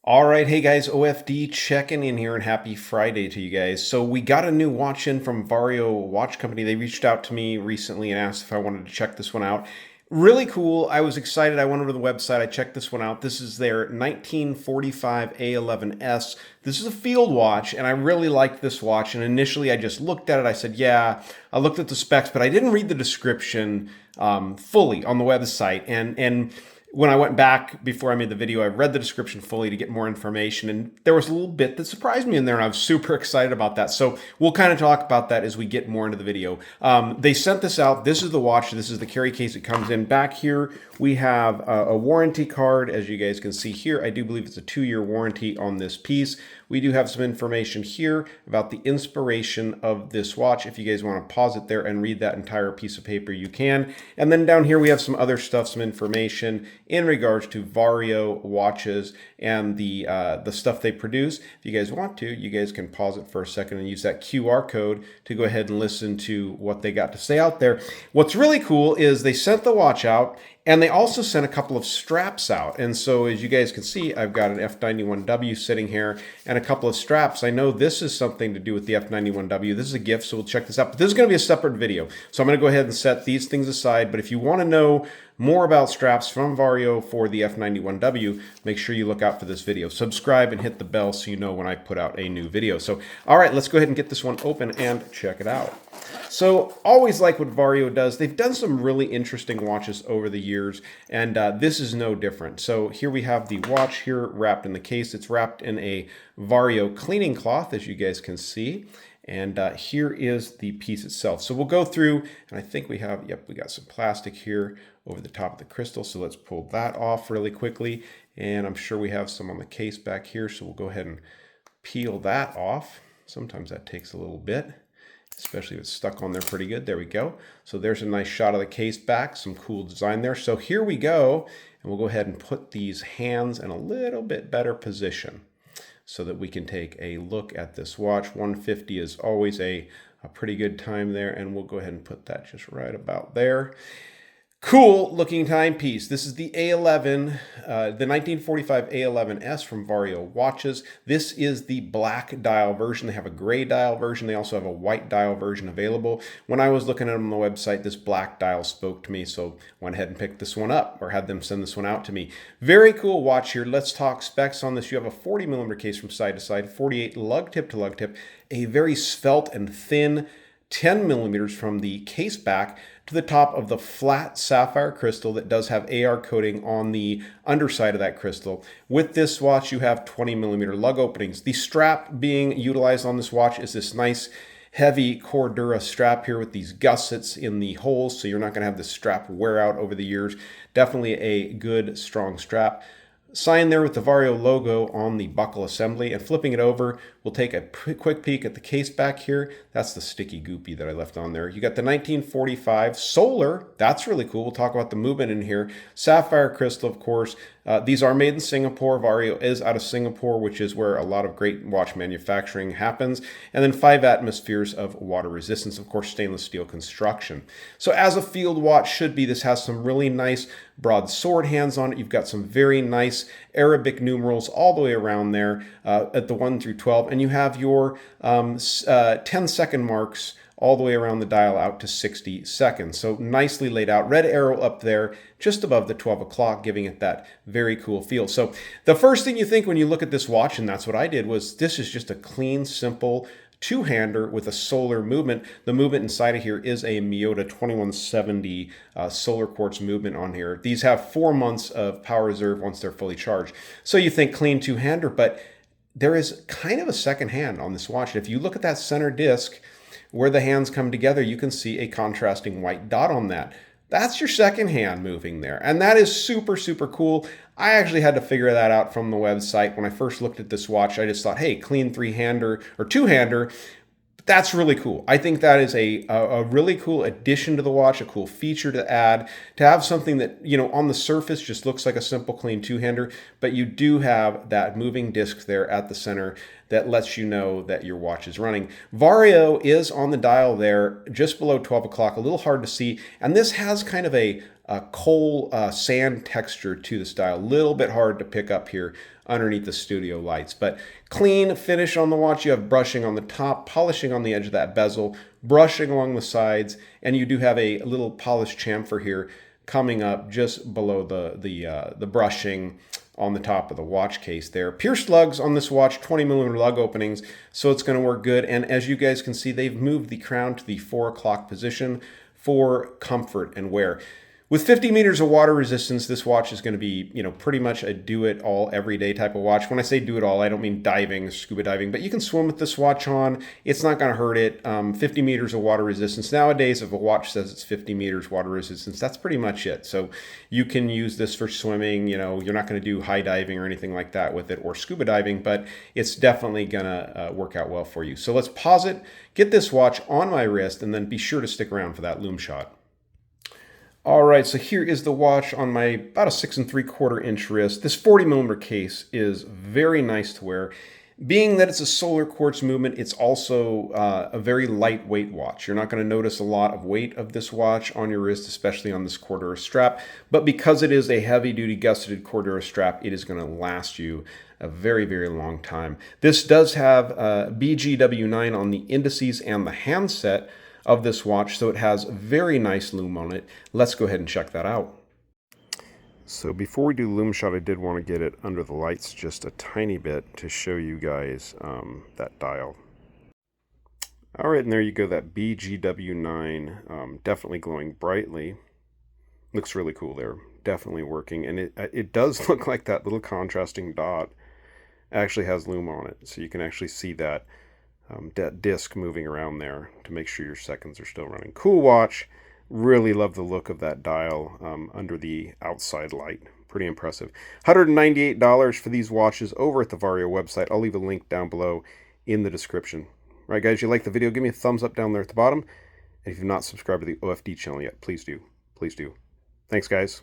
All right, hey guys, OFD checking in here and happy Friday to you guys. So we got a new watch in from VARIO Watch Company. They reached out to me recently and asked if I wanted to check this one out. Really cool. I was excited. I went over to the website. I checked this one out. This is their 1945 A11s. This is a field watch, and I really liked this watch. And initially, I just looked at it. I said, yeah, I looked at the specs, but I didn't read the description fully on the website. And when I went back before I made the video, I read the description fully to get more information, and there was a little bit that surprised me in there, and I was super excited about that. So we'll kind of talk about that as we get more into the video. They sent this out. This is the watch. This is the carry case it comes in. Back here, we have a warranty card. As you guys can see here, I do believe it's a 2-year warranty on this piece. We do have some information here about the inspiration of this watch. If you guys want to pause it there and read that entire piece of paper, you can. And then down here we have some other stuff, some information in regards to VARIO watches and the stuff they produce. If you guys want to, you guys can pause it for a second and use that QR code to go ahead and listen to what they got to say out there. What's really cool is they sent the watch out, and they also sent a couple of straps out. And so as you guys can see, I've got an F91W sitting here and a couple of straps. I know this is something to do with the F91W. This is a gift, so we'll check this out. But this is going to be a separate video. So I'm going to go ahead and set these things aside. But if you want to know more about straps from VARIO for the F91W, make sure you look out for this video. Subscribe and hit the bell so you know when I put out a new video. So, all right, let's go ahead and get this one open and check it out. So always like what VARIO does. They've done some really interesting watches over the years, and this is no different. So here we have the watch here wrapped in the case. It's wrapped in a VARIO cleaning cloth, as you guys can see. And here is the piece itself. So we'll go through, and I think we have, yep, we got some plastic here over the top of the crystal. So let's pull that off really quickly. And I'm sure we have some on the case back here. So we'll go ahead and peel that off. Sometimes that takes a little bit, especially if it's stuck on there pretty good. There we go. So there's a nice shot of the case back, some cool design there. So here we go, and we'll go ahead and put these hands in a little bit better position so that we can take a look at this watch. 150 is always a pretty good time there, and we'll go ahead and put that just right about there. Cool looking timepiece. This is the A11, the 1945 A11s from VARIO watches. This is the black dial version. They have a gray dial version. They also have a white dial version available. When I was looking at them on the website, this black dial spoke to me, so went ahead and picked this one up, or had them send this one out to me. Very cool watch here. Let's talk specs on this. You have a 40 millimeter case from side to side, 48 lug tip to lug tip, a very svelte and thin 10 millimeters from the case back to the top of the flat sapphire crystal that does have AR coating on the underside of that crystal. With this watch, you have 20 millimeter lug openings. The strap being utilized on this watch is this nice heavy Cordura strap here with these gussets in the holes, so you're not going to have the strap wear out over the years. Definitely a good, strong strap. Sign there with the VARIO logo on the buckle assembly, and flipping it over, we'll take a quick peek at the case back here. That's the sticky goopy that I left on there. You got the 1945 solar. That's really cool. We'll talk about the movement in here. Sapphire crystal, of course. These are made in Singapore. VARIO is out of Singapore, which is where a lot of great watch manufacturing happens. And then 5 atmospheres of water resistance, of course, stainless steel construction. So as a field watch should be, this has some really nice broad sword hands on it. You've got some very nice Arabic numerals all the way around there at the 1 through 12. And you have your 10-second marks all the way around the dial out to 60 seconds. So nicely laid out. Red arrow up there just above the 12 o'clock, giving it that very cool feel. So the first thing you think when you look at this watch, and that's what I did, was this is just a clean, simple two-hander with a solar movement. The movement inside of here is a Miyota 2170 solar quartz movement on here. These have 4 months of power reserve once they're fully charged. So you think clean two-hander, but there is kind of a second hand on this watch. If you look at that center disc where the hands come together, you can see a contrasting white dot on that. That's your second hand moving there. And that is super, super cool. I actually had to figure that out from the website. When I first looked at this watch, I just thought, hey, clean three-hander or two-hander. That's really cool. I think that is a really cool addition to the watch, a cool feature to add, to have something that, you know, on the surface just looks like a simple clean two-hander, but you do have that moving disc there at the center that lets you know that your watch is running. VARIO is on the dial there just below 12 o'clock, a little hard to see, and this has kind of a coal sand texture to this dial. A little bit hard to pick up here underneath the studio lights, but clean finish on the watch. You have brushing on the top, polishing on the edge of that bezel, brushing along the sides, and you do have a little polished chamfer here coming up just below the brushing on the top of the watch case there. Pierced lugs on this watch, 20mm lug openings, so it's going to work good. And as you guys can see, they've moved the crown to the 4 o'clock position for comfort and wear. With 50 meters of water resistance, this watch is going to be, pretty much a do-it-all everyday type of watch. When I say do-it-all, I don't mean diving, scuba diving, but you can swim with this watch on. It's not going to hurt it. 50 meters of water resistance. Nowadays, if a watch says it's 50 meters water resistance, that's pretty much it. So you can use this for swimming. You're not going to do high diving or anything like that with it, or scuba diving, but it's definitely going to work out well for you. So let's pause it, get this watch on my wrist, and then be sure to stick around for that loom shot. All right, so here is the watch on my about a 6 3/4 inch wrist. This 40mm case is very nice to wear. Being that it's a solar quartz movement, it's also a very lightweight watch. You're not going to notice a lot of weight of this watch on your wrist, especially on this Cordura strap. But because it is a heavy-duty gusseted Cordura strap, it is going to last you a very, very long time. This does have BGW9 on the indices and the handset of this watch, so it has very nice loom on it. Let's go ahead and check that out. So before we do loom shot, I did want to get it under the lights just a tiny bit to show you guys that dial. All right, and there you go, that BGW9, definitely glowing brightly. Looks really cool there, definitely working. And it does look like that little contrasting dot actually has loom on it, so you can actually see that disc moving around there to make sure your seconds are still running. Cool watch. Really love the look of that dial under the outside light. Pretty impressive. $198 for these watches over at the VARIO website. I'll leave a link down below in the description. All right, guys, you like the video, give me a thumbs up down there at the bottom. And if you've not subscribed to the OFD channel yet, please do. Please do. Thanks, guys.